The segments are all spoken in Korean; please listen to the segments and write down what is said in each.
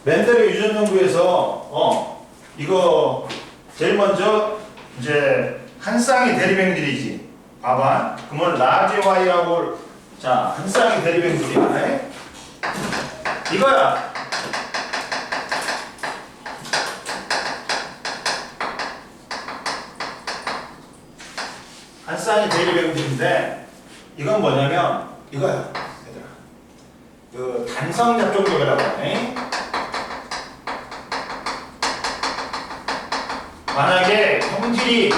멘델의 유전연구에서 이거 제일 먼저 이제 한 쌍의 대립행들이지. 봐봐. 그러면 라지 Y하고 자, 한 쌍의 대립행들이야. 이거야. 한 쌍의 대립행들인데 이건 뭐냐면 이거야. 얘들아. 그 단성접종격이라고 하네. 만약에 형질이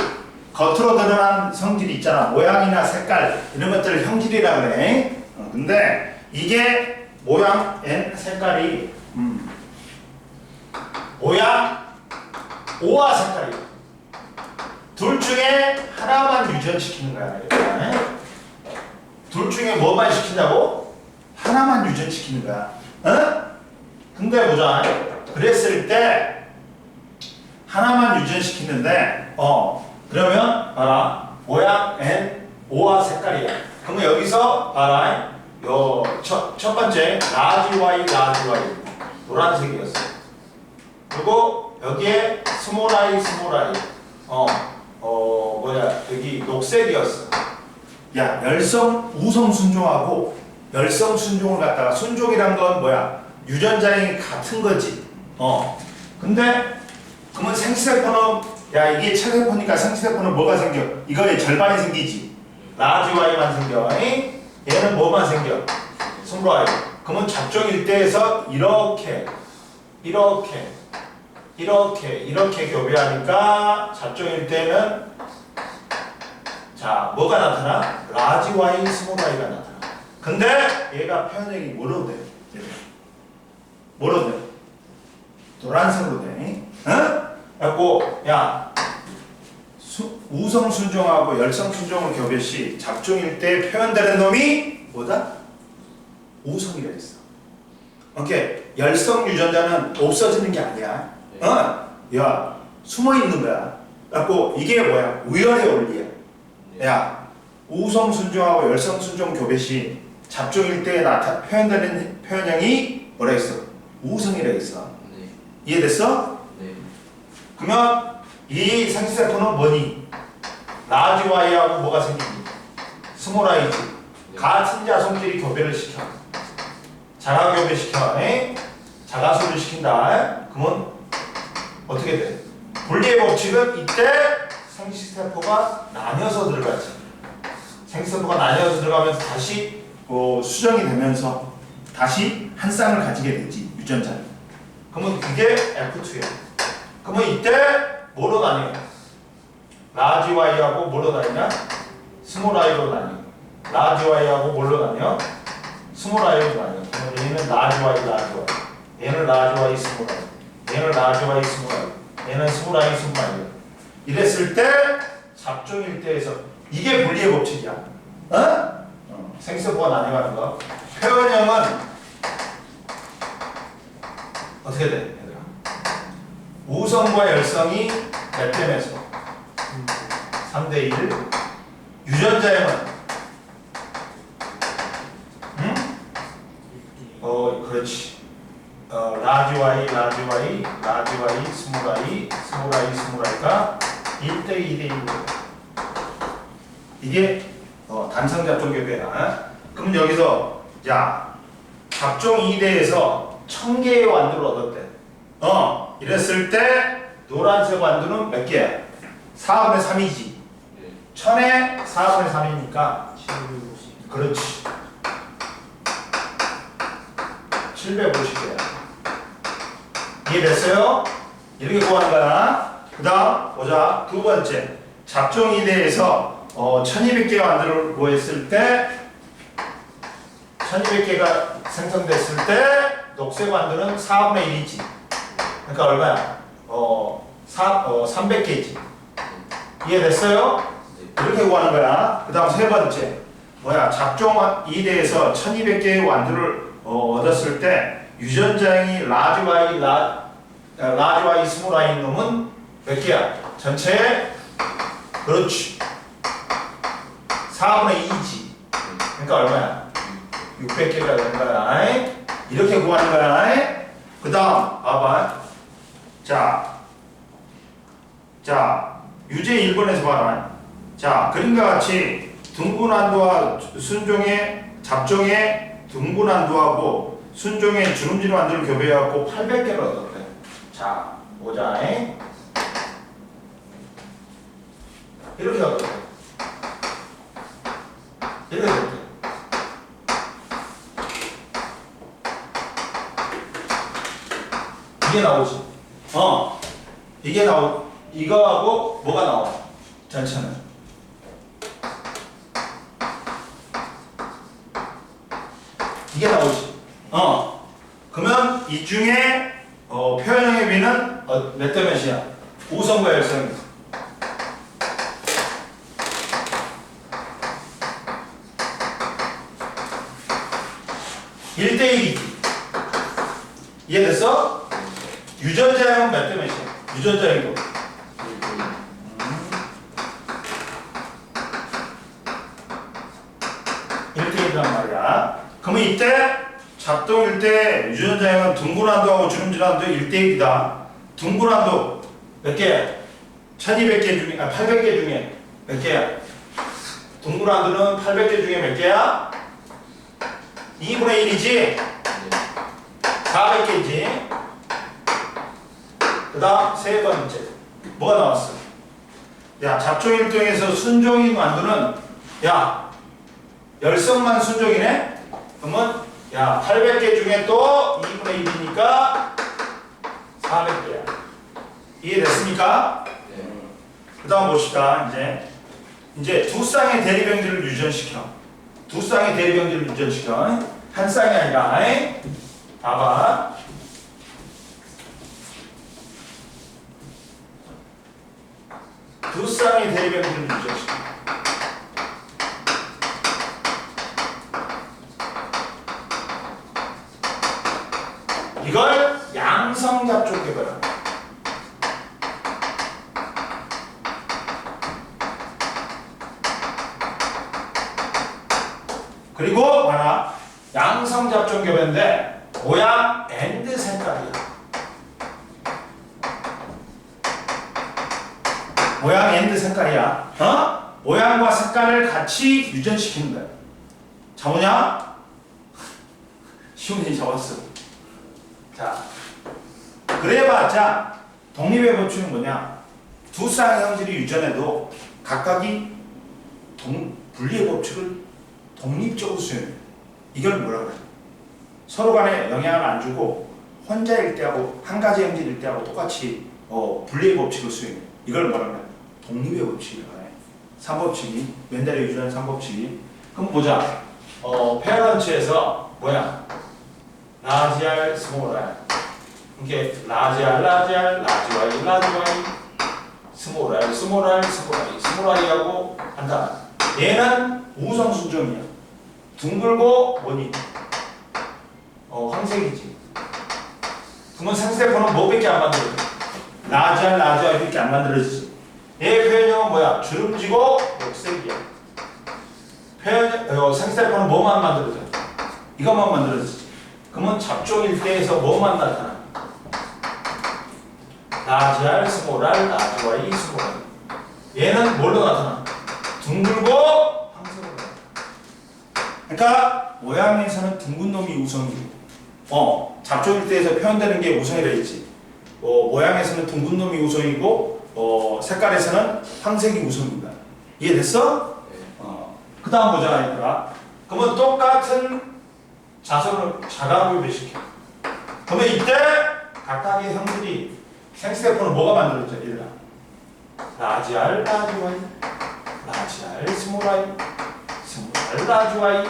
겉으로 드러난 성질이 있잖아. 모양이나 색깔 이런 것들을 형질이라 그래. 근데 이게 모양, 색깔이 모양, 오와 색깔이 둘 중에 하나만 유전시키는 거야. 이렇게. 둘 중에 뭐만 시킨다고? 하나만 유전시키는 거야. 근데 보자. 그랬을 때 하나만 유전시키는데 그러면 봐라. 모양 N, O와 색깔이야. 그러면 여기서 봐라. 요 첫 번째 라지 Y, 라지 Y 노란색이었어. 그리고 여기에 스몰 I, 스몰 I 여기 녹색이었어. 야, 열성 우성 순종하고 열성 순종을 갖다가 순종이란 건 뭐야? 유전자형이 같은 거지. 근데 그러면 생체세포는 야 이게 체세포니까 생체세포는 뭐가 생겨? 이거의 절반이 생기지. 라지 Y만 생겨. 얘는 뭐만 생겨? 스몰 I. 그러면 접종 일대에서 이렇게 교배하니까 접종 일대는 자 뭐가 나타나? 라지 Y, 스몰 Y가 나타나. 근데 얘가 표현형이 뭐로 돼? 뭐로 돼? 노란색으로 돼. 그래갖고 야 우성 순종하고 열성 순종을 교배 시 잡종일 때 표현되는 놈이 뭐다? 우성이라 했어. 오케이. 열성 유전자는 없어지는 게 아니야. 야 숨어 있는 거야. 그래갖고 이게 뭐야? 우열의 원리야. 야 우성 순종하고 열성 순종 교배 시 잡종일 때 표현되는 표현형이 뭐라 했어? 우성이라 했어. 이해됐어? 네. 그러면 이 생체세포는 뭐니? 라지 Y하고 뭐가 생기니? 스몰 I지. 같은 자손끼리 교배를 시켜. 자가 교배시켜. 자가수를 시킨다. 그러면 어떻게 돼? 분리의 법칙은 이때 생체세포가 나뉘어서 들어가지. 생체세포가 나뉘어서 들어가면서 다시 수정이 되면서 다시 한 쌍을 가지게 되지. 유전자를. 그러면 그게 F2야. 그러면 이때 뭐로 나뉘어? 라지 Y하고 뭐로 나뉘냐? 스몰 I로 나뉘어. 라지 Y하고 뭘로 나뉘어? 스몰 I로 나뉘어. 그러면 얘는 라지 Y, 라지 Y. 얘는 라지 Y, 스몰 I. 얘는 라지 Y, 스몰 I. 얘는 스몰 I, 스몰 I. 이랬을 때 잡종일 때에서 이게 분리의 법칙이야. 생체세포가 나뉘어가는 거. 표현형은 어떻게 돼? 얘들아? 우성과 열성이 몇 대 몇으로? 3대 1. 유전자형은 그렇지. 라지 Y, 라지 Y, 라지 Y, 스몰 I, 스몰 I, 스몰 I가 1대 2대 1로. 이게 단성 잡종 교배야. 그럼 여기서 야 잡종 2대에서 1000개의 완두를 얻었대. 이랬을 때 노란색 완두는 몇 개야? 4분의 3이지. 1000에 4분의 3이니까 그렇지. 750개야. 이해됐어요? 이렇게 구하는 거야. 그 다음 보자. 두 번째 잡종 2대에서 1200개의 완두를 구했을 때 1200개가 생성됐을 때 녹색 완두는 4분의 1이지. 그러니까 얼마야? 300개지. 이해됐어요? 이렇게 구하는 거야. 그 다음 세 번째 뭐야? 잡종 2대에서 1200개의 완두를 얻었을 때 유전자형이 라지 Y, 스몰 I인 놈은 몇 개야? 전체에 그렇지. 4분의 2지. 그러니까 얼마야? 600개가 되는 거야. 이렇게 구하는 거야. 그 다음 다음 봐봐. 자 유제 1번에서 봐라. 자 그림과 같이 둥근한도와 순종의 잡종의 둥근한도하고 순종의 주름지로 만드는 교배해갖고 800개를 얻었대. 자 보자. 이렇게 얻었대. 이렇게 얻었대. 이게 나오지. 이게 이거하고 뭐가 나와? 전체는. 이게 나오지. 그러면 이 중에 표현형의 비는 몇 대 몇이야? 우성과 열성이. (1대 1이지) 이해됐어? 유전자형은 몇 대 몇이야? 유전자형도 1대 1이란 말이야. 그러면 이때 잡동일 때 유전자형은 둥근한도하고 주름질한도 1대 1이다. 둥근한도 몇 개야? 1200개 중에 800개 중에 몇 개야? 둥근한도는 800개 중에 몇 개야? 2분의 1이지? 400개지? 그 다음 세 번째 뭐가 나왔어? 야 잡종 1동에서 순종이 만드는 야 열성만 순종이네? 그러면 야 800개 중에 또 2분의 1이니까 400개야. 이해됐습니까? 네. 그 다음 봅시다. 이제 두 쌍의 대립형질을 유전시켜. 두 쌍의 대립형질을 유전시켜. 한 쌍이 아니라 봐봐. 두 쌍의 대립형질을 유전시켜. 이걸 양성잡종 개발한다. 그리고 봐라. 양성잡종 교배인데 모양 앤드 색깔이야. 모양 앤드 색깔이야. 모양과 색깔을 같이 유전시키는 거야. 잡으냐? 시온이 잡았어. 자, 그래봤자 독립의 법칙은 뭐냐? 두 쌍의 형질이 유전해도 각각이 분리의 법칙을 독립적으로 수행해. 이걸 뭐라고 그래? 서로 간에 영향을 안 주고 혼자일 때하고 한 가지 형질일 때하고 똑같이 분리의 법칙을 수행해. 이걸 뭐라고 그래? 독립의 법칙이라고 해. 3법칙이 멘델의 유전한 3법칙이. 그럼 보자. 페어런츠에서 뭐야? 라지 R, 스몰 R. 이렇게 라지 R, 라지 R, 라지 Y, 라지 Y, 스몰 R, 스몰 R, 스몰 I, 스몰 I하고 한다. 얘는 우성 순종이야. 둥글고 뭐니? 황색이지. 그러면 상세포는 뭐밖에 안 만들어져? 라지 R, 라지 Y밖에 안 만들어지지. 얘 표현형은 뭐야? 주름지고 녹색이야. 상세포는 뭐만 만들어져? 이것만 만들어지지. 그러면 잡종 일대에서 뭐만 나타나? 라지 R, 스몰 R, 라지 Y, 스몰 R. 얘는 뭘로 나타나? 둥글고 황색으로 나타나. 그러니까 모양에서는 둥근 놈이 우성이고 잡종 일대에서 표현되는 게 우성이라 했지. 모양에서는 둥근 놈이 우성이고 색깔에서는 황색이 우성입니다. 이해됐어? 그 다음 보자 얘들아. 그러면 똑같은 자석을 자가교배시켜. 그러면 이때 각각의 형들이 생스테포는 뭐가 만들어져? 얘들아. 라지 R, 라지 Y, 라지 R, 스몰 I, 스몰 R, 라지 Y,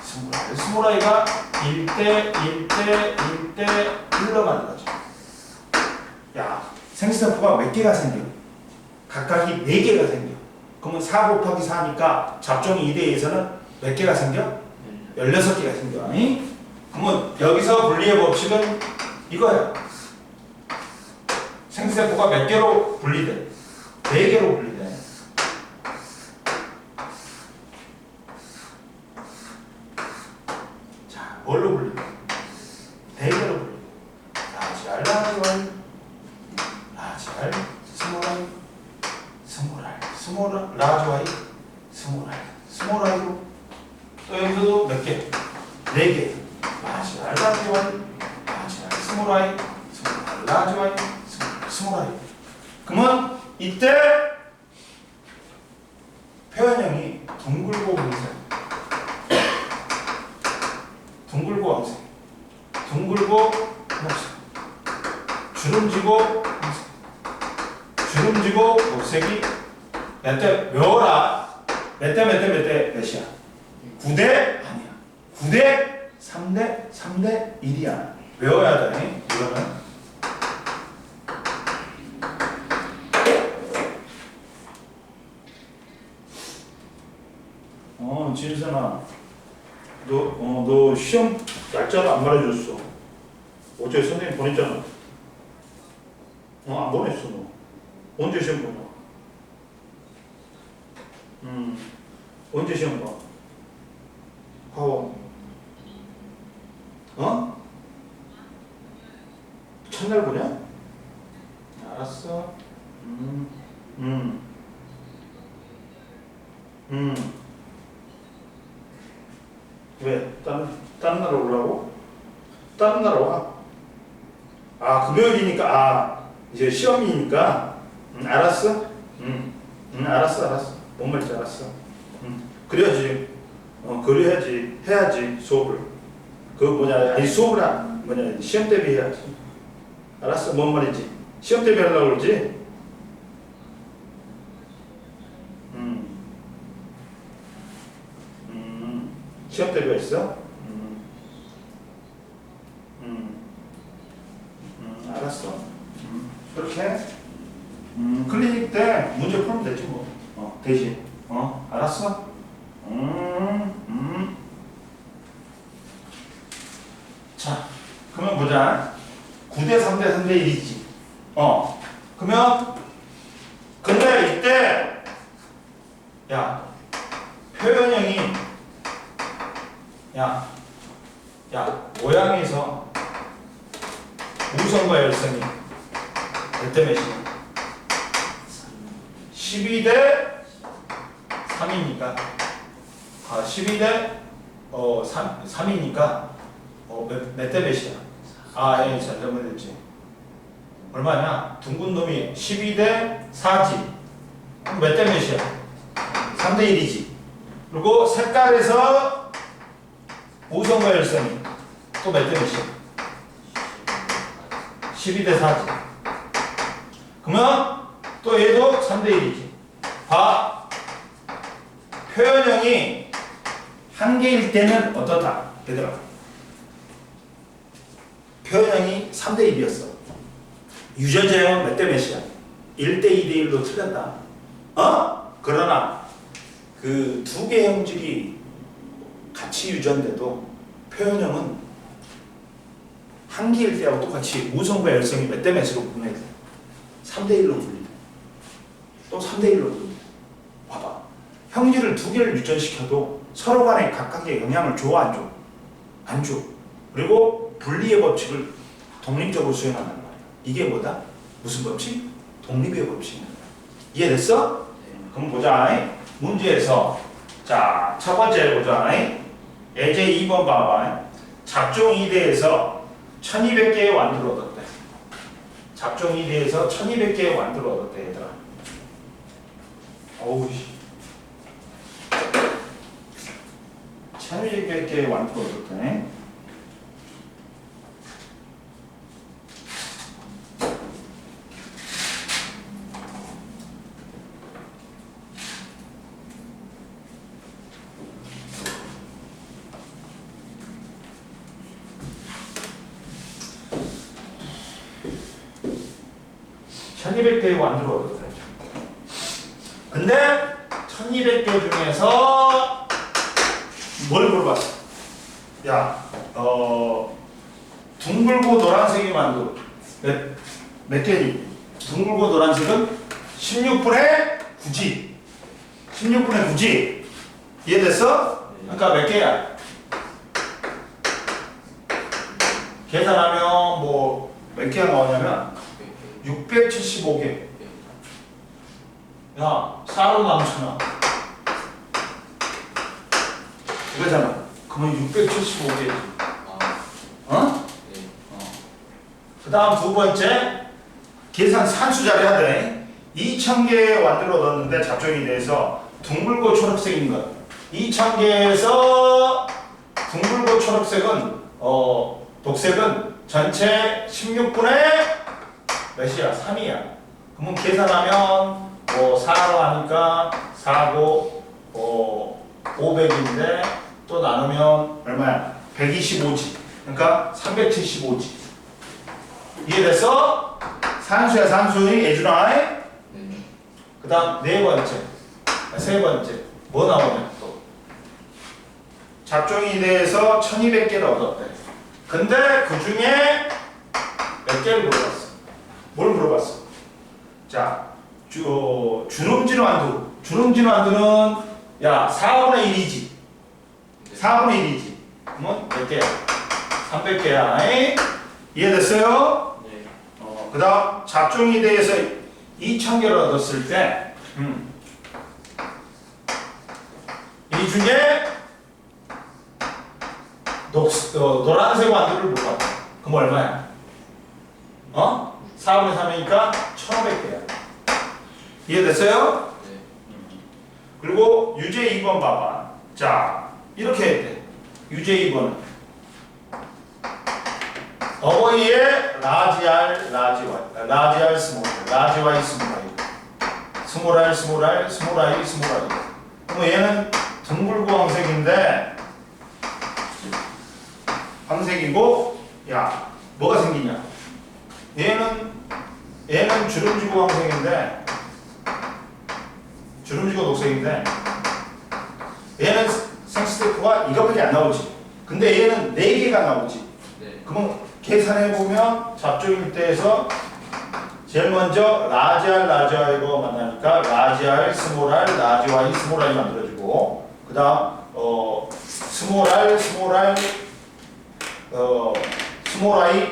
스몰 R, 스몰 I가 1대 1대 1대 1로 만들어져. 야, 생스테포가 몇 개가 생겨? 각각이 4개가 생겨. 그러면 4 곱하기 4니까 잡종이 2대 2에서는 몇 개가 생겨? 16개가 생겨. 그러면 여기서 분리의 법칙은 이거야. 생스테포가 몇 개로 분리돼? 4개로 분리돼. 자, 뭘로 분리돼? 4개로 분리돼. 자, R 라지 Y 라지 R 스몰 I 스몰 I 스몰 라지 Y 스몰 I 스몰 I로 또 여기서도 몇 개? 4개 라지 R 라지 Y 라지 R 스몰 I 스몰 R 라지 Y 스몰 I 그러면 이때 표현형이 둥글고 왕색 둥글고 왕색 둥글고 녹색 주름지고 황색 주름지고 녹색이 몇 대 외워라 몇 대 몇이야 9대 아니야 9대 3대 3대 1이야 외워야 돼 이거는 진선아 너 시험 날짜를 안 말해줬어 어제 선생님 보냈잖아 안 보냈어 너 언제 시험 보나 언제 시험 봐 화원 첫날 보냐 알았어 왜? 다른 나라 오려고? 다른 나라 와. 금요일이니까, 이제 시험이니까, 알았어? 알았어. 뭔 말인지 알았어. 그래야지. 그래야지. 해야지, 수업을. 수업을 시험 대비 해야지. 알았어? 뭔 말인지. 시험 대비 하려고 그러지? 시험 대비가 있어? 알았어. 그렇게 클리닉 때 문제 풀면 되지 뭐. 대신. 알았어? 자, 그러면 보자. 9대 3대 3대 1이지. 그러면 근데 이때 표현형이 모양에서 우선과 열선이 몇 대 몇이야? 12대 3이니까 12대 3이니까 몇 대 몇이야? 예, 잘못했지. 얼마냐? 둥근 놈이 12대 4지. 몇 대 몇이야? 3대 1이지. 그리고 색깔에서 우선과 열선이 또 몇 대 몇이야? 12대 4지. 그러면 또 얘도 3대 1이지. 봐. 표현형이 한 개일 때는 어떻다? 얘들아. 표현형이 3대 1이었어. 유전자형은 몇 대 몇이야? 1대 2대 1로 틀렸다. 그러나 그 두 개의 형질이 같이 유전돼도 표현형은 한 개일 때하고 똑같이 우선과 열성이 몇 대 몇으로 분해돼. 3대 1로 분리돼. 또 3대 1로 분리돼. 봐봐. 형질을 두 개를 유전시켜도 서로 간에 각각의 영향을 줘, 안 줘? 안 줘. 그리고 분리의 법칙을 독립적으로 수행한단 말이야. 이게 뭐다? 무슨 법칙? 독립의 법칙이야. 이해됐어? 그럼 보자. 문제에서 자, 첫 번째 보자. 예제 2번 봐봐. 작종 2대에서 1200개의 완두를 얻었대. 작종 2대에서 1200개의 완두를 얻었대, 얘들아. 어우, 1200개의 완두를 얻었대. (1200개의 완두를 얻었다). 근데 1200개 중에서 뭘 물어봤어? 둥글고 노란색이 만두 몇 개니? 둥글고 노란색은 16분의 9지. 16분의 9지. 이해됐어? 그러니까 몇 개야? 계산하면 뭐 몇 개가 나오냐면 675개. 야, 4로 나누잖아. 이거잖아. 그러면 675개. 어? 그 다음 두 번째, 계산 산수 잘해야 돼. 2000개 완두를 얻었는데 잡종이 돼서 둥글고 초록색인 것. 2000개에서 둥글고 초록색은 독색은 전체 16분의 몇이야? 3이야. 그러면 계산하면 4로 하니까 4고 500인데 또 나누면 얼마야? 125지. 그러니까 375지. 이해됐어? 산수야 산수의 예준아. 그 다음 네 번째, 세 번째 뭐 나오냐 또 잡종이 대해서 1200개를 얻었대. 근데 그 중에 몇 개를 물어봤어? 뭘 물어봤어? 자, 주름진 완두. 주름진 완두는 야 4분의 1이지. 4분의 1이지. 그러면 몇 개야? 300개야. 이해됐어요? 네. 그 다음 잡종이 대해서 2000개를 얻었을 때 이 중에 노란색 완두를 물어봤다. 그럼 얼마야? 4분의 3이니까 1500개야. 이해됐어요? 네. 그리고 유제 2번 봐봐. 자, 이렇게 해야 돼. 유제 2번은 어버이의 라지 R, 라지 Y, 라지 R, 스몰 R, 라지 Y, 스몰 I, 스몰 R, 스몰 R, 스몰 I, 스몰 I. 그럼 얘는 둥글고 황색인데 황색이고, 야, 뭐가 생기냐? 얘는 주름지고 황색인데, 주름지고 녹색인데, 얘는 생스테이프가 이것밖에 안 나오지. 근데 얘는 4개가 나오지. 네. 그러면 계산해보면 잡종일 때에서 제일 먼저 라지 R, 라지 Y가 만나니까 라지 R, 스몰 R, 라지 Y, 스몰 I 만들어지고, 그 다음 스몰 R, 스몰 R,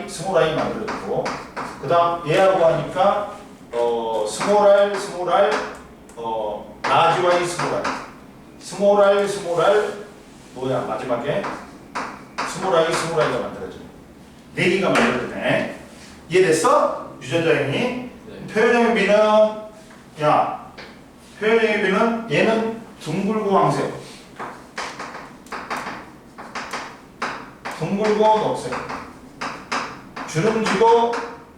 스몰 I 만들어지고, 그 다음 얘하고 하니까 스몰 R, 스몰 R, 라지 Y, 스몰 I, 스몰 R, 스몰 R, 뭐야 마지막에 스몰 I, 스몰 I가 만들어져. 4개가 만들어지네. 이해됐어? 유전자형이. 네. 표현형의 B는 야, 표현형의 B는 얘는 둥글고 황색, 둥글고 녹색, 주름지고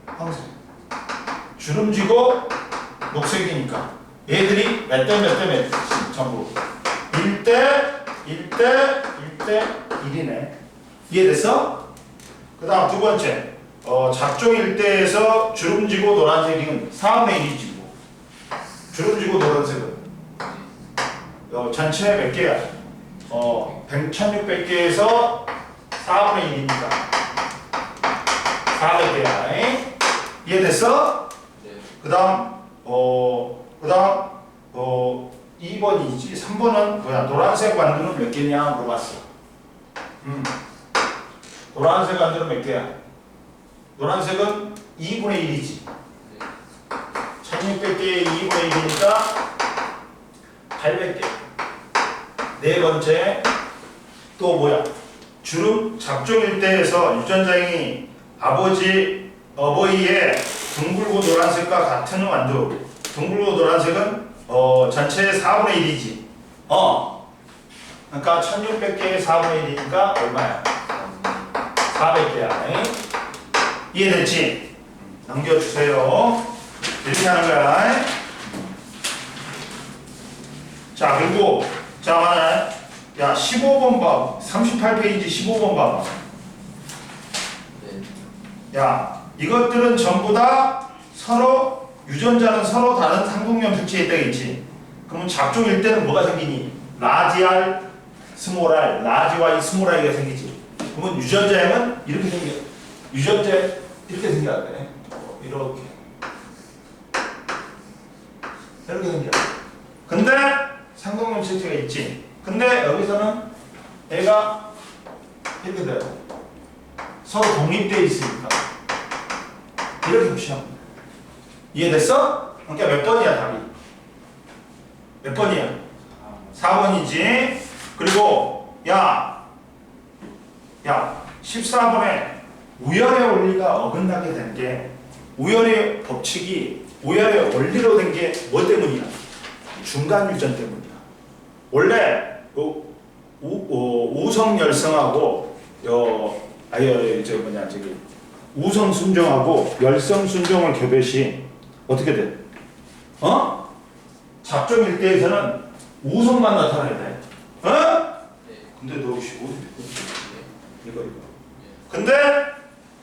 황색, 주름지고 녹색이니까 얘들이 몇 대 몇 대 몇 대씩 전부 1대 1대 1대 1이네. 이해됐어? 그 다음 두 번째, 잡종일 때에서 주름지고 노란색은 4분의 1이지고, 주름지고 노란색은 전체 몇 개야? 1600개에서 4분의 1이니까 400개야. 이해됐어? 네. 그 다음 2번이지. 3번은 뭐야? 노란색 완두는 몇 개냐 물어봤어. 노란색 완두는 몇 개야? 노란색은 2분의 1이지. 1600개의 2분의 1이니까 800개. 네 번째, 또 뭐야? 주름 잡종일 때에서 유전자형이 어버이의 둥글고 노란색과 같은 완두. 둥글고 노란색은 전체의 4분의 1이지. 그러니까 1600개의 4분의 1이니까 얼마야? 400개야. 이해됐지? 넘겨주세요. 이렇게 하는 거야. 자, 그리고 자, 야 15번 봐. 38페이지 15번 봐봐. 네. 야, 이것들은 전부 다 서로 유전자는 서로 다른 상동형 특징이 있다겠지. 그러면 잡종일 때는 뭐가 생기니? 라지 R, 스몰 R, 라지 Y, 스몰 I가 생기지. 그러면 유전자형은 이렇게 생겨. 유전자 이렇게 생겨야 돼. 이렇게 생겨. 근데 상동형 특징가 있지. 근데 여기서는 얘가 이렇게 돼요. 서로 독립되어 있으니까. 이렇게 표시하면 돼. 이해됐어? 그러니까 몇 번이야 답이? 몇 번이야? 4번이지. 그리고 야 14번에 우열의 원리가 어긋나게 된 게 우열의 법칙이 우열의 원리로 된 게 뭐 때문이야? 중간 유전 때문이야. 원래 우성 열성하고 우성 순종하고 열성 순종을 교배시 어떻게 돼? 잡종 일대에서는 우성만 나타나야 돼. 근데 너 어디 이거. 근데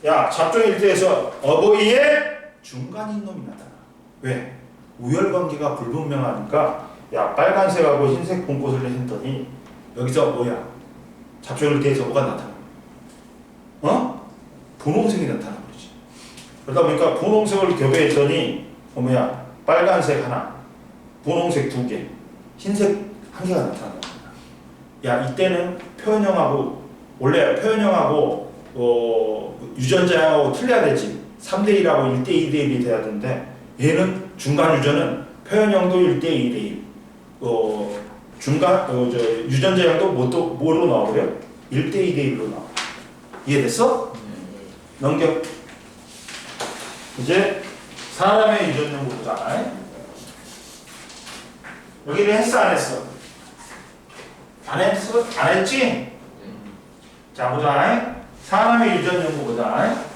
야 잡종 일대에서 어버이의 중간인 놈이 나타나. 왜? 우열 관계가 불분명하니까 야 빨간색하고 흰색 분꽃을 했더니 여기서 뭐야? 잡종 일대에서 뭐가 나타나? 분홍색이 나타나 버리지. 그러다 보니까 분홍색을 교배했더니 빨간색 하나, 분홍색 2개, 흰색 1개가 나타난다. 야 이때는 표현형하고 원래 표현형하고 유전자하고 틀려야 되지. 3대1하고 1대2 대1이 돼야 되는데 얘는 중간 유전은 표현형도 1대2 대1 중간 유전자형도 뭐로 나와버려? 1대2 대1로 나와. 이해됐어? 넘겨. 이제 사람의 유전형 보자. 여기는 했어 안 했어? 안 했어? 안 했지? 자 보자. 사람의 유전형 보자.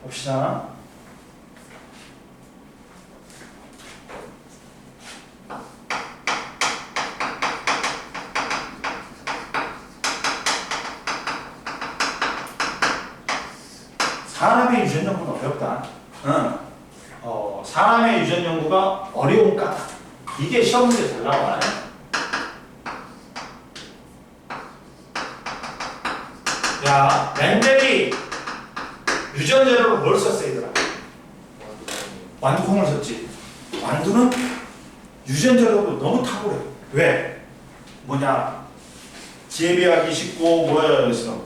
봅시다. 사람의 유전 연구는 어렵다. 사람의 유전 연구가 어려운 까닭. 이게 시험 문제 잘 나와. 야, 멘델이 유전 재료로 뭘 썼어, 얘들아? 완두콩을 썼지. 완두는 유전 재료로 너무 탁월해. 왜? 재배하기 쉽고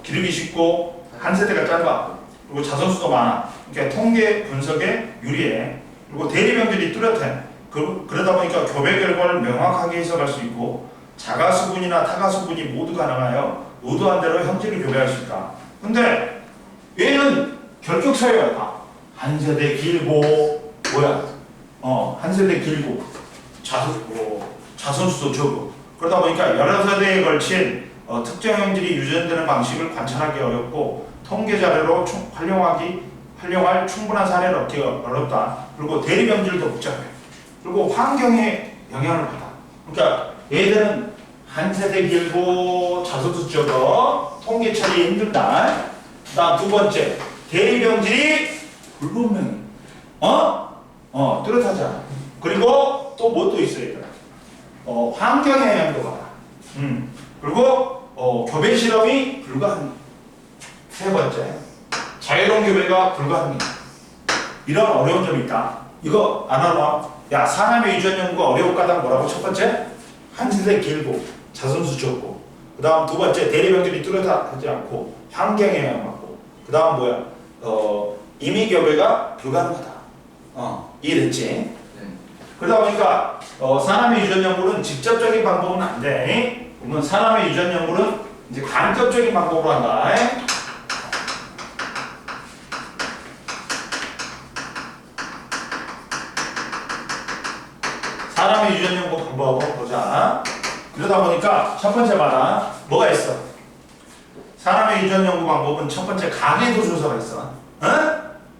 기르기 쉽고 한 세대가 짧아. 그리고 자선수도 많아. 그러니까 통계 분석에 유리해. 그리고 대리병들이 뚜렷해. 그러다 보니까 교배 결과를 명확하게 해석할 수 있고 자가수분이나 타가수분이 모두 가능하여 의도한 대로 형질을 교배할 수 있다. 근데 얘는 결격 사유가 다 한 세대 길고 한 세대 길고 자선수도 적고 그러다 보니까 여러 세대에 걸친 특정 형질이 유전되는 방식을 관찰하기 어렵고 통계 자료로 활용할 충분한 사례를 얻기 어렵다. 그리고 대리병질도 복잡해. 그리고 환경에 영향을 받아. 그러니까 얘들은 한 세대 길고 자소수 적어 통계 처리 힘들다. 다음 두 번째 대리병질이 불분명해. 뚜렷하지 않아. 그리고 또 뭐 또 있어 얘들아. 환경에 영향도 받아. 그리고 교배 실험이 불가능. 세 번째, 자유로운 교배가 불가능해. 이런 어려운 점이 있다. 이거 안 알아? 야, 사람의 유전 연구가 어려운 까닭 뭐라고? 첫 번째, 한 세대 길고 자선수 적고, 그 다음 두 번째, 대리병들이 뚜렷하지 않고 환경에 영향받고, 그 다음 임의 교배가 불가능하다. 이해됐지? 네. 그러다 보니까 사람의 유전 연구는 직접적인 방법은 안 돼. 그러면 사람의 유전 연구는 이제 간접적인 방법으로 한다. 사람의 유전 연구 방법을 보자. 그러다 보니까 첫 번째 봐라. 뭐가 있어? 사람의 유전 연구 방법은 첫 번째 가계도 조사가 있어.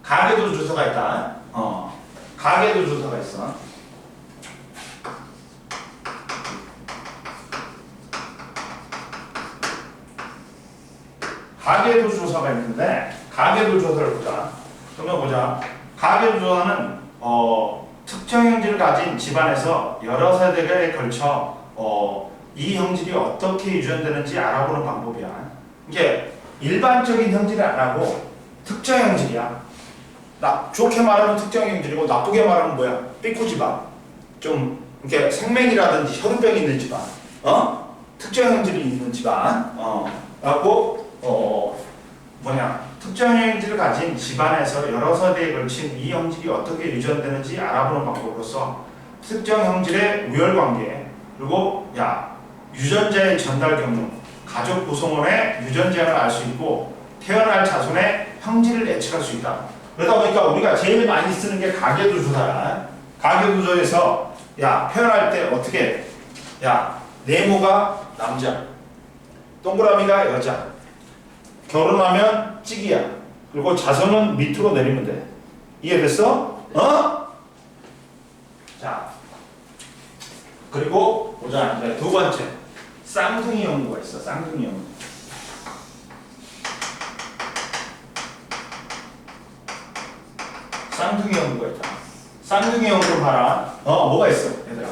가계도 조사가 있다. 가계도 조사가 있어. 가계도 조사가 있는데 가계도 조사를 보자. 그러면 보자. 가계도 조사는 특정 형질을 가진 집안에서 여러 세대에 걸쳐 이 형질이 어떻게 유전되는지 알아보는 방법이야. 이게 일반적인 형질이 안 하고 특정 형질이야. 좋게 말하면 특정 형질이고 나쁘게 말하면 뭐야? 삐꾸 집안. 좀 이렇게 생맥이라든지 혈우병이 있는 집안. 특정 형질이 있는 집안. 라고 특정 형질을 가진 집안에서 여러 세대에 걸친 이 형질이 어떻게 유전되는지 알아보는 방법으로서 특정 형질의 우열관계 그리고 유전자의 전달 경로, 가족 구성원의 유전 제한을 알 수 있고 태어날 자손의 형질을 예측할 수 있다. 그러다 보니까 우리가 제일 많이 쓰는 게 가계도조사야. 가계도조에서 표현할 때 어떻게 네모가 남자, 동그라미가 여자, 결혼하면 찌기야. 그리고 자손은 밑으로 내리면 돼. 이해됐어? 자, 그리고 보자. 이제 두 번째, 쌍둥이 연구가 있어. 쌍둥이 연구. 쌍둥이 연구가 있다. 쌍둥이 연구를 봐라. 뭐가 있어, 얘들아?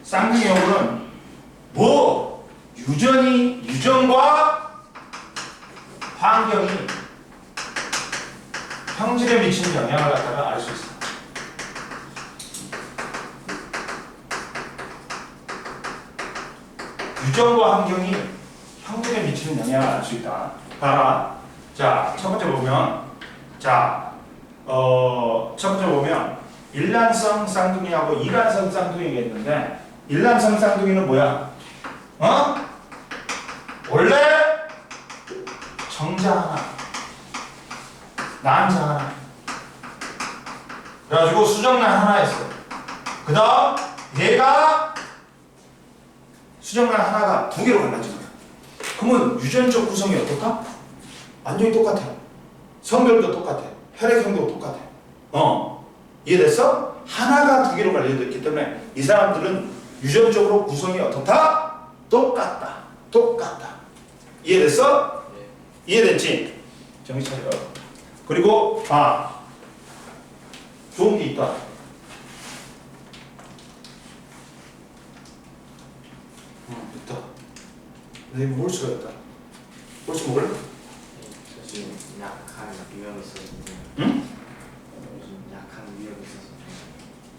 쌍둥이 연구는 유전과 환경이 형질에 미치는 영향을 갖다가 알 수 있어. 유전과 환경이 형질에 미치는 영향을 알 수 있다. 봐라. 자, 첫 번째 보면, 일란성 쌍둥이하고 이란성 쌍둥이가 있는데, 일란성 쌍둥이는 뭐야? 원래 정자 하나, 난자 하나. 그래가지고 수정란 하나였어. 그 다음 얘가 수정란 하나가 두 개로 갈라진 거야. 그러면 유전적 구성이 어떨까? 완전히 똑같아. 성별도 똑같아. 혈액형도 똑같아. 이해됐어? 하나가 두 개로 갈려져 있기 때문에 이 사람들은 유전적으로 구성이 어떻다? 똑같다. 이해됐어? 네. 이해됐지? 정신 차려. 그리고 좋은 게 있다. 있다. 선생님 뭘 수가 있다. 뭘 먹을래? 저 지금 약한 위험이 있어서. 응? 요즘 약한 위험이 있어서.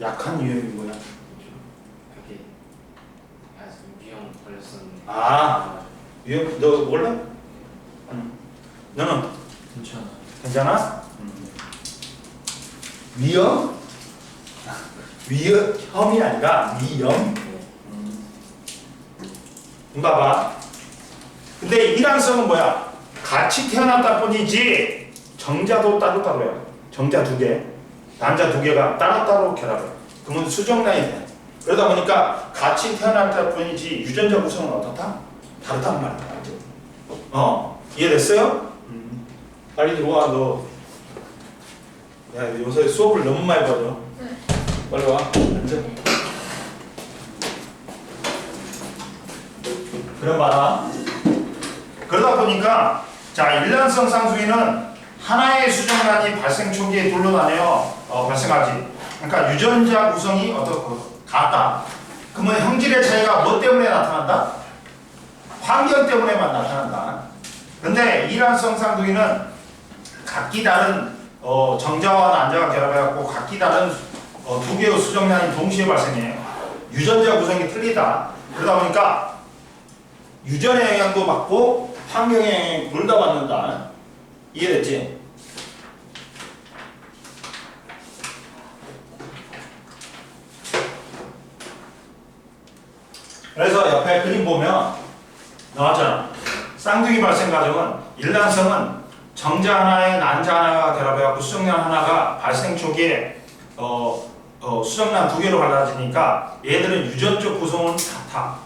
약한 유형이 뭐야? 그게 위험 걸렸었는데. 유형 너 몰라? 너는 괜찮아. 괜찮아? 위험? 위험이 아니라 위험. 봐봐. 근데 이란성은 뭐야? 같이 태어났다 뿐이지 정자도 따로따로야. 정자 두 개, 난자 두 개가 따로따로 결합해. 그러면 수정란이 돼. 그러다 보니까 같이 태어났다 뿐이지 유전자 구성은 어떻다? 다르단 말이야. 이해됐어요? 빨리 들어와 너. 야 요새 수업을 너무 많이 받아. 빨리 와. 앉아. 그럼 봐라. 그러다 보니까 일란성 쌍둥이는 하나의 수정란이 발생 초기에 둘로 나뉘어 발생하지. 그러니까 유전자 구성이 같다. 그러면 형질의 차이가 뭐 때문에 나타난다? 환경 때문에만 나타난다. 근데 이란성 쌍둥이는 각기 다른 정자와 난자가 결합해갖고 각기 다른 두 개의 수정란이 동시에 발생해. 유전자 구성이 틀리다. 그러다 보니까 유전의 영향도 받고 환경의 영향을 둘 다 받는다. 이해됐지? 그래서 옆에 그림 보면 나왔잖아. 쌍둥이 발생 과정은 일란성은 정자 하나에 난자 하나가 결합해갖고 수정란 하나가 발생 초기에 수정란 두 개로 갈라지니까 얘들은 유전적 구성은 같아.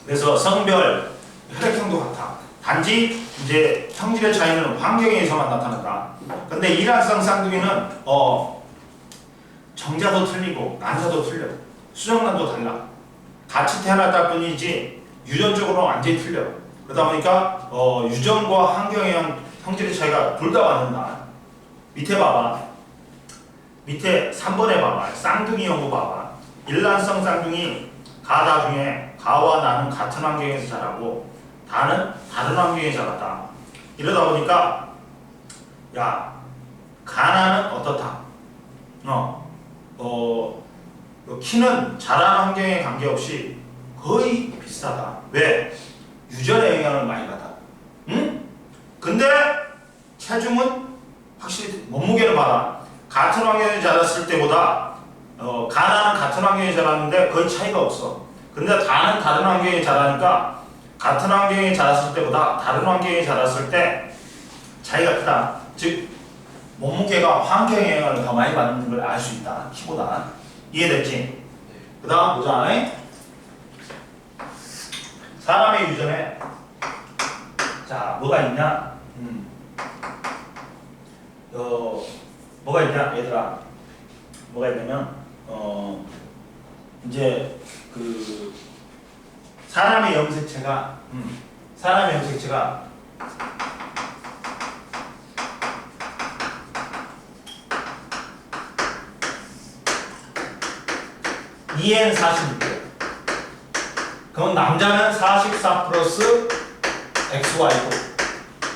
그래서 성별, 혈액형도 같아. 단지 이제 형질의 차이는 환경에 의해서만 나타난다. 근데 이란성 쌍둥이는 정자도 틀리고 난자도 틀려. 수정란도 달라. 같이 태어났다 뿐이지 유전적으로 완전히 틀려. 그러다 보니까 유전과 환경의 형질의 차이가 둘 다 맞는다. 밑에 봐봐. 밑에 3번에 봐봐. 쌍둥이 연구 봐봐. 일란성 쌍둥이 가다 중에 가와 나는 같은 환경에서 자라고 다는 다른 환경에서 자랐다. 이러다 보니까 가나는 어떻다. 키는 자란 환경에 관계없이 거의 비슷하다. 왜? 유전의 영향을 많이 받아. 응? 근데 체중은 확실히 몸무게를 봐라. 같은 환경에 자랐을 때보다 가나는 같은 환경에 자랐는데 거의 차이가 없어. 근데 다는 다른 환경에 자라니까 같은 환경에 자랐을 때보다 다른 환경에 자랐을 때 차이가 크다. 즉 몸무게가 환경의 영향을 더 많이 받는 걸 알 수 있다. 키보다. 이해됐지? 그 다음 보자. 사람의 유전에 자 뭐가 있냐? 뭐가 있냐 얘들아? 뭐가 있냐면 이제 그 사람의 염색체가 EN46. 그럼 남자는 44 플러스 XY고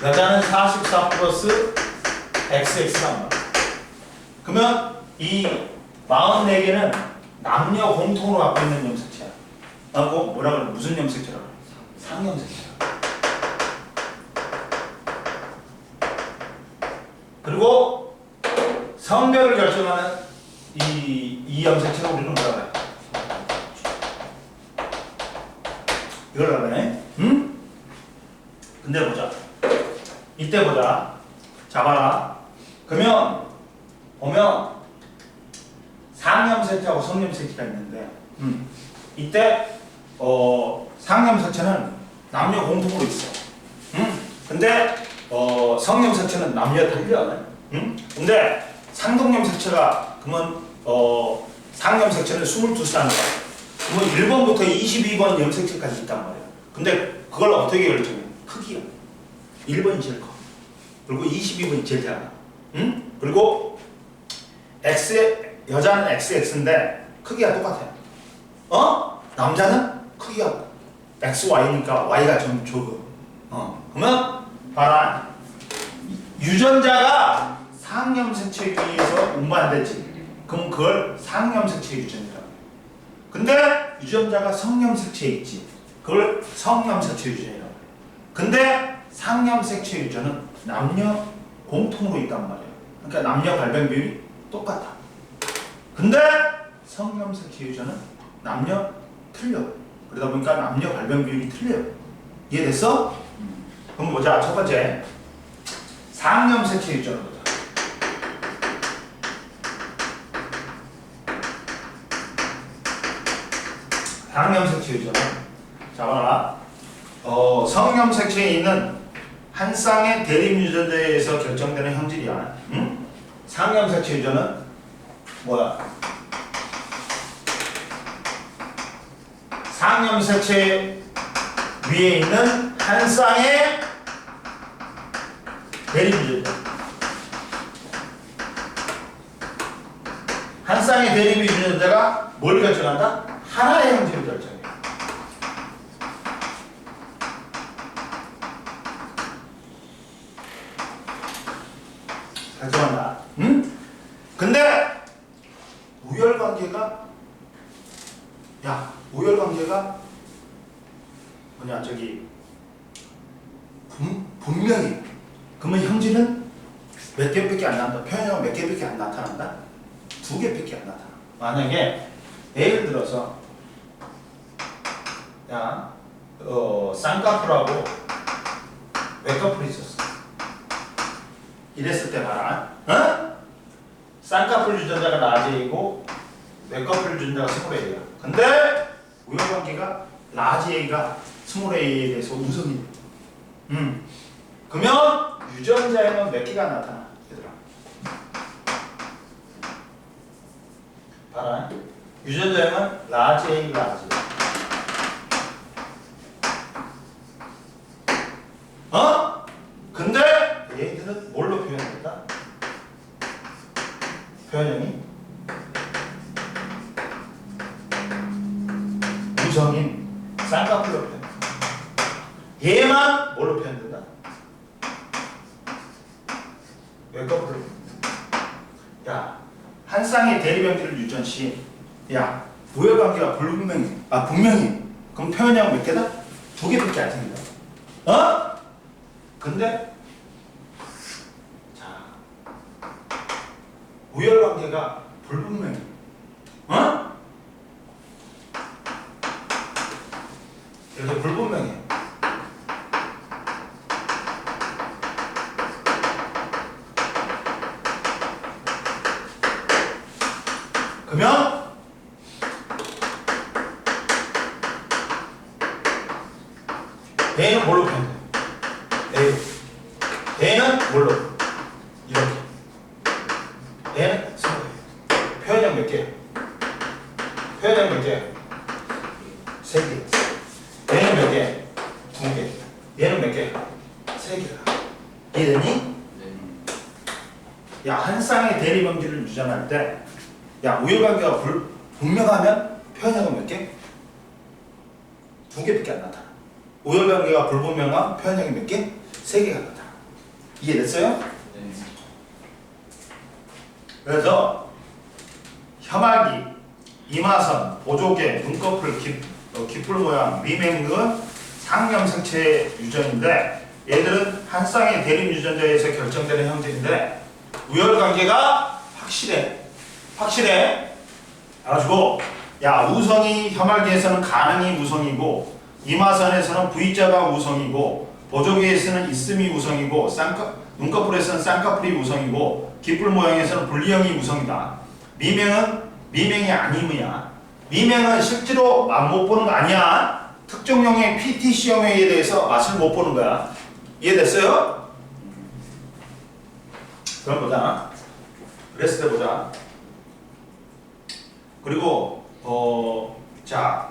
여자는 44 플러스 XX란 말이야. 그러면 이 44개는 남녀 공통으로 갖고 있는 염색체야. 뭐라 그래? 무슨 염색체라고 그래? 상염색체야. 그리고 성별을 결정하는 이 염색체를 우리는 뭐라 그래? 이걸 알아내? 응? 근데 보자. 이때 보자. 잡아라. 그러면 보면 상염색체하고 성염색체가 있는데 이때 상염색체는 남녀 공통으로 있어. 근데 성염색체는 남녀 달려. 근데 상동염색체가 그러면 상염색체는 22쌍이야. 그러면 1번부터 22번 염색체까지 있단 말이야. 근데 그걸 어떻게 결정해? 크기야. 1번이 제일 커. 그리고 22번이 제일 작아. 그리고 여자는 XX인데 크기가 똑같아. 남자는 크기가 XY니까 Y가 좀 적어. 그러면 봐라. 유전자가 상염색체에 의해서 운반되지. 그럼 그걸 상염색체 유전이라고 해. 근데 유전자가 성염색체에 있지. 그걸 성염색체 유전이라고 해. 근데 상염색체 유전은 남녀 공통으로 있단 말이야. 그러니까 남녀 발병 비율이 똑같아. 근데 성염색체 유전은 남녀 틀려. 그러다 보니까 남녀 발병 비율이 틀려. 이해됐어? 그럼 보자. 첫 번째 상염색체 유전을 보자. 상염색체 유전은 잡아라. 성염색체에 있는 한 쌍의 대립 유전자에 의해서 결정되는 형질이야. 상염색체 유전은 뭐야? 상염색체 위에 있는 한 쌍의 대립 유전자. 한 쌍의 대립 유전자가 뭘 결정한다? 하나의 형질을 결정해. 결정한다. 근데 우열관계가 우열관계가 뭐냐 분명히 그러면 형질은 몇 개밖에 안 나온다. 표현형은 몇 개밖에 안 나타난다. 2개밖에 안 나타나. 만약에 예를 들어서 쌍꺼풀하고 외꺼풀이 있었어. 이랬을 때 봐라. 쌍꺼풀 유전자가 라지 외꺼풀 유전자가 스몰 A야. 근데 우열관계가 라지 A가 스몰 A에 대해서 우성이 돼. 그러면 유전자에는 몇 개가 나타나? 얘들아. 봐라. 유전자에는 라지 A, 라지 A. 근데 얘들은 뭘로 표현했다? 표현형이 우성인 쌍꺼풀로 표현된다. 얘만 뭘로 표현된다? 외꺼풀로 표현된다. 야, 한 쌍의 대립형질을 유전 시, 야, 우열관계가 불분명히, 분명히. 그럼 표현형은 몇 개다? 2개밖에 안 생긴다. 어? 근데, 자, 우열관계가 불분명해. 어? 이렇게 불분명해. 그러면 A는 뭘로 표현돼? A는 뭘로? 이렇게. A는 스몰. 표현형 몇 개? 표현형 몇 개? 3개. A는 몇 개? 2개. 얘는 몇 개? 3개다. 이해되니? 네. 야, 한 쌍의 대립형질을 유전할 때, 야, 우열관계가 분명하면 표현형은 몇 개? 2개밖에 안 나타나. 우열관계가 불분명한 표현형이 몇 개? 3개가 나타나. 이해됐어요? 네. 그래서 혐알기, 이마선, 보조개, 눈꺼풀, 깃불 모양, 미맹은 상염생체 유전인데 얘들은 한 쌍의 대립 유전자에서 결정되는 형질인데 우열관계가 확실해. 가지고 야, 우성이 혐알기에서는 가능이 우성이고 이마선에서는 V자가 우성이고 보조개에서는 있음이 우성이고 눈꺼풀에서는 쌍꺼풀이 우성이고 깃불 모양에서는 분리형이 우성이다. 미명이 아님이야. 미명은 실제로 맛 못 보는 거 아니야. 특정형의 PT 시험에 대해서 맛을 못 보는 거야. 이해됐어요? 그럼 보자. 그랬을 때 보자. 그리고 자,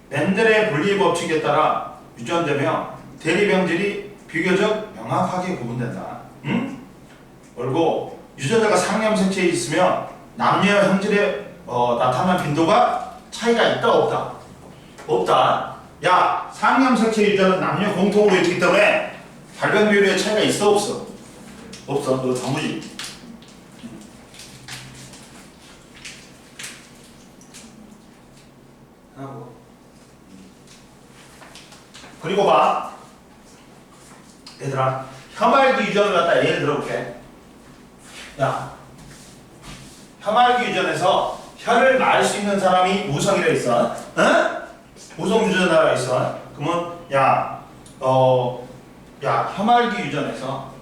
멘델의 분리 법칙에 따라 유전되며 대립형질이 비교적 명확하게 구분된다. 응? 그리고 유전자가 상염생체에 있으면 남녀 형질에 나타난 빈도가 차이가 있다 없다? 없다. 야, 상염생체 유전은 남녀 공통으로 있기 때문에 발병 비율에 차이가 있어 없어? 없어. 너 다무지. 하고. 그리고 봐. 얘들아, 혐알기 유전을 갖다 예를 들어볼게. 야, 혐알기 유전에서 혀를 날 수 있는 사람이 우성이라 있어. 응? 우성 유전자가 있어. 그러면 야, 혐알기 유전에서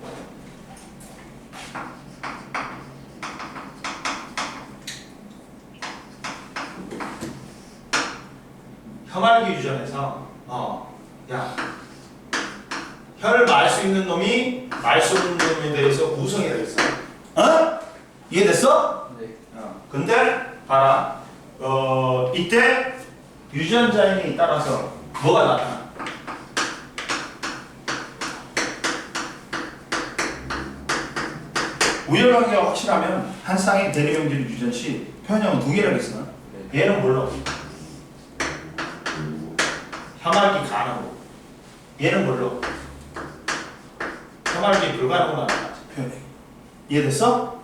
야, 혀를 말 수 있는 놈이 말 수 없는 놈에 대해서 우성이라 했어. 어? 이해됐어? 네. 근데 봐라. 이때 유전자에 따라서 뭐가 나타나? 우열관계가 확실하면 한 쌍의 대립형질 유전 시 표현형은 2개라고 했어. 네. 얘는 뭘로? 혐알기 가능으로. 얘는 뭘로? 혐알기 불가능으로 나타나지. 표현이. 이해됐어?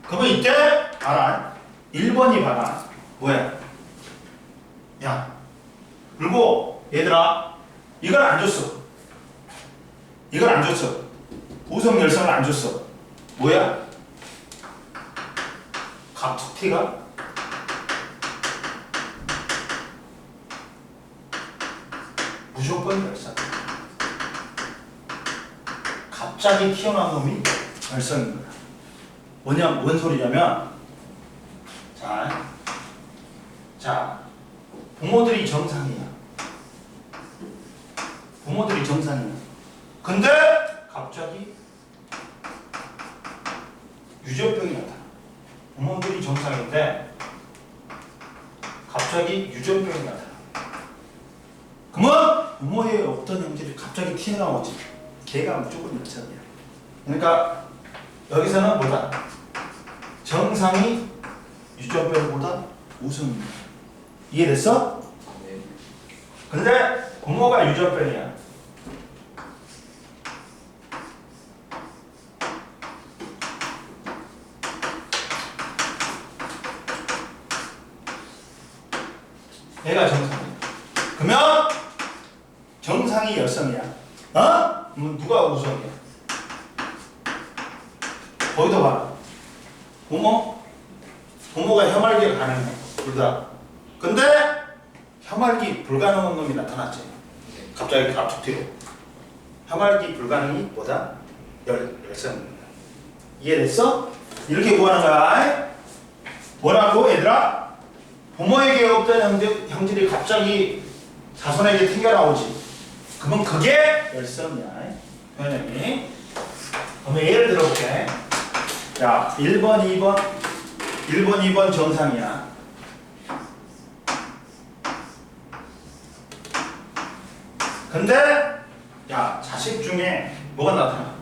그러면 이때 봐라. 1번이 봐라. 뭐야? 야, 그리고 얘들아, 이걸 안 줬어. 이걸 안 줬어. 우성 열성을 안 줬어. 뭐야? 갑툭튀가 무조건 열성. 갑자기 튀어나온 놈이 열성인 거야. 뭔 소리냐면, 자, 부모들이 정상이야. 부모들이 정상이야. 근데 갑자기 유전병이 나타나. 부모들이 정상인데 갑자기 유전병이 나타나. 그러면 부모의 어떤 형질이 갑자기 튀어나오지. 걔가 무조건 열성이야. 그러니까 여기서는 뭐다? 정상이 유전병보다 우선이야. 이해됐어? 네. 근데 부모가 유전병이야. 얘가 정상이야. 그러면 정상이 열성이야. 어? 그럼 누가 우성이야? 거기다 봐. 부모가 혐알기가 가능해. 둘 다. 근데 혐알기 불가능한 놈이 나타났지. 갑자기 뒤로. 혐알기 불가능이 뭐다? 열성입니다. 이해됐어? 이렇게 구하는 거야. 뭐라고 얘들아? 부모에게 없던 형질이 갑자기 자손에게 튕겨나오지. 그러면 그게 열성이야. 표현이. 그러면 예를 들어볼게. 자, 1번, 2번 정상이야. 근데 야, 자식 중에 뭐가 나타나?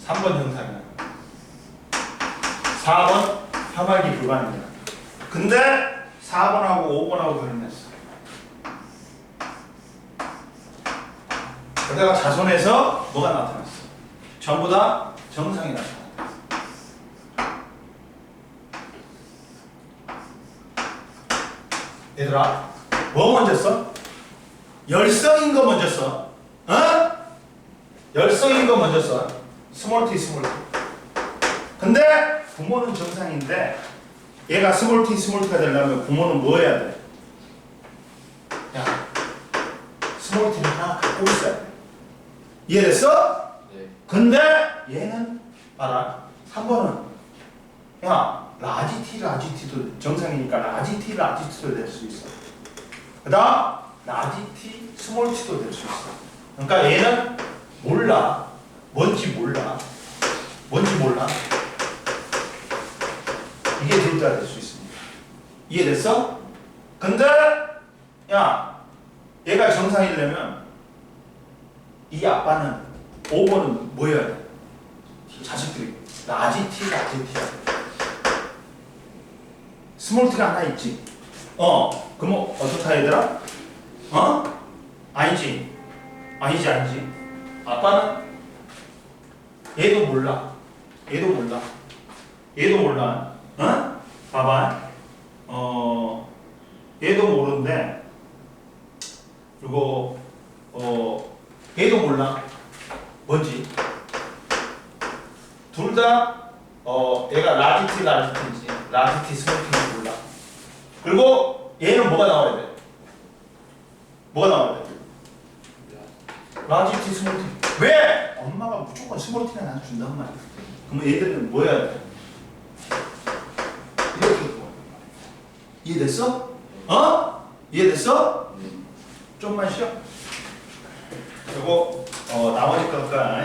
3번 정상이야. 4번 혐알기 불가능이야. 근데 4번하고 5번하고 결혼했어. 그러다가 자손에서 뭐가 나타났어? 전부 다 정상이 나타났다. 얘들아, 뭐 먼저 써? 열성인 거 먼저 써. 어? 열성인 거 먼저 써. 스몰 t. 근데 부모는 정상인데 얘가 스몰 t가 되려면 부모는 뭐 해야 돼? 야, 스몰 t를 하나 갖고 있어야 돼. 이해됐어? 네. 근데 얘는 봐라. 3번은 야, 라지 t도 정상이니까 라지 t도 될 수 있어. 그 다음 라지 t, 스몰 t도 될 수 있어. 그러니까 얘는 몰라. 뭔지 몰라. 이게 둘 다 될 수 있습니다. 이해됐어? 근데 야, 얘가 정상이려면 이 아빠는 5번은 뭐여야 돼? 자식들이 라지 t야 돼. 스몰 t가 하나 있지. 그럼 어떻다 얘들아? 아니지. 아빠는 얘도 몰라. 봐봐. 얘도 모르는데 그리고 얘도 몰라. 뭔지. 둘 다 얘가 라지 t인지 라지 t 스몰 t인지 몰라. 그리고 얘는 뭐가 나와야 돼? 라지 t 스몰 t. 왜? 엄마가 무조건 스몰 t는 안 준단 말이야. 그러면 얘들은 뭐 해야 돼? 이렇게 구워. 이해됐어? 이해됐어? 좀만 쉬어. 그리고 나머지 거니까.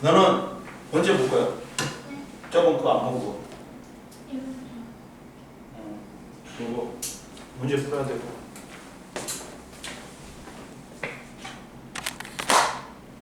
너는 언제 볼 거야? 저번 거 안 보고. 그리고 문제 풀어야 되고.